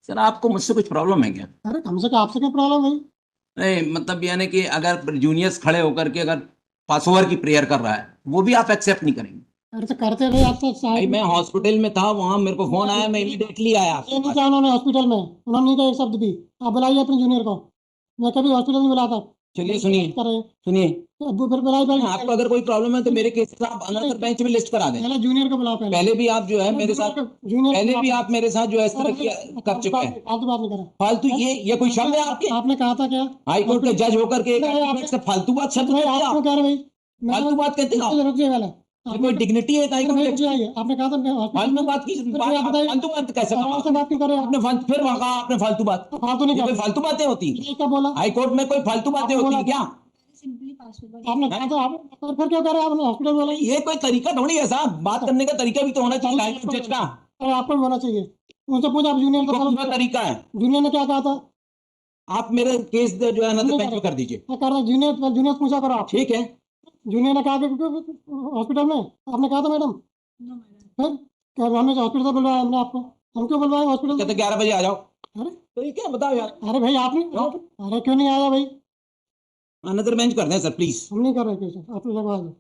Sir आपको मुझसे कुछ प्रॉब्लम है क्या? अरे हमसे क्या, आपसे क्या प्रॉब्लम है? नहीं मतलब यानी कि अगर जूनियर्स खड़े होकर के अगर पास ओवर की प्रेयर कर रहा है वो भी आप एक्सेप्ट नहीं करेंगे? अरे तो करते भाई, आप तो भाई साइड में। मैं हॉस्पिटल में था, वहां मेरे को फोन आया, मैं इमीडिएटली आया ये आपके नहीं पास। किया उन्होंने हॉस्पिटल में, उन्होंने नहीं कहा एक शब्द भी। आप बुलाइए अपने जूनियर को। मैं कभी हॉस्पिटल नहीं बुलाता। चलिए गलती सुनिए, बात कर रहे हैं। सुनिए। तो अब फिर बुलाई पहले आपको अगर कोई प्रॉब्लम है तो मेरे केस आप अनदर बेंच में लिस्ट करा दें। पहले जूनियर को बुलाओ पहले। पहले भी आप जो है मेरे जूनियर साथ, को, जूनियर को पहले बुलाओ भी पहले। आप मेरे साथ जो है इस अरे तरह भाई, की कर चुके हैं। फालतू बात नहीं करा। फालतू ये कोई शब्द है आपके? आपने कहा था क्या? हाई कोर्ट के जज होकर के एक नहीं, एडवोकेट से फालतू बात शब्द भाई कहते हैं आप क्यों आप? कह रहे भाई? फालतू बात कहते हैं आप? रुकिए पहले। ये आपने कोई डिग्निटी है हाई अरे कोर्ट भाई जज रुकिए, की? आइए। आपने कहा था मैं हॉस्पिटल फालतू में। बात की फिर बात, आप आप बताइए, फालतू बात कैसे कहा आराम से आपने? बात क्यों कर रहे हैं आप? फिर वहां कहा आपने फालतू बात। फालतू नहीं ये कर कोई रहे। फालतू बातें होती ये क्या बोला? हाई कोर्ट में? कोई फालतू बातें आपने होती बोला है क्या? आपने कहा था आप, और फिर क्यों कर रहे हैं? आपने हॉस्पिटल बोला। ये कोई तरीका थोड़ी है साहब, बात करने का तरीका भी तो होना चाहिए हाई कोर्ट जज का। अरे आपको भी होना चाहिए। उनसे पूछा, आप जूनियर वो तो पूरा तरीका है। जूनियर ने क्या कहा था? आप मेरे केस जो है ना तो नहीं बेंच करे। पे कर दीजिए। मैं कर रहा जूनियर, जूनियर से पूछा करो आप। ठीक है। जूनियर ने कहा कि हॉस्पिटल में आपने कहा था मैडम। फिर क्या हमने हॉस्पिटल से बुलवाया हमने आपको? हम क्यों बुलवाए हॉस्पिटल कहते से? 11 बजे आ जाओ। अरे तो ये क्या बताओ यार। अरे भाई आपने, क्यों? अरे क्यों नहीं आया भाई? अनदर बेंच कर दें सर प्लीज। हम नहीं कर रहे कैसे, आप लोग आ जाओ।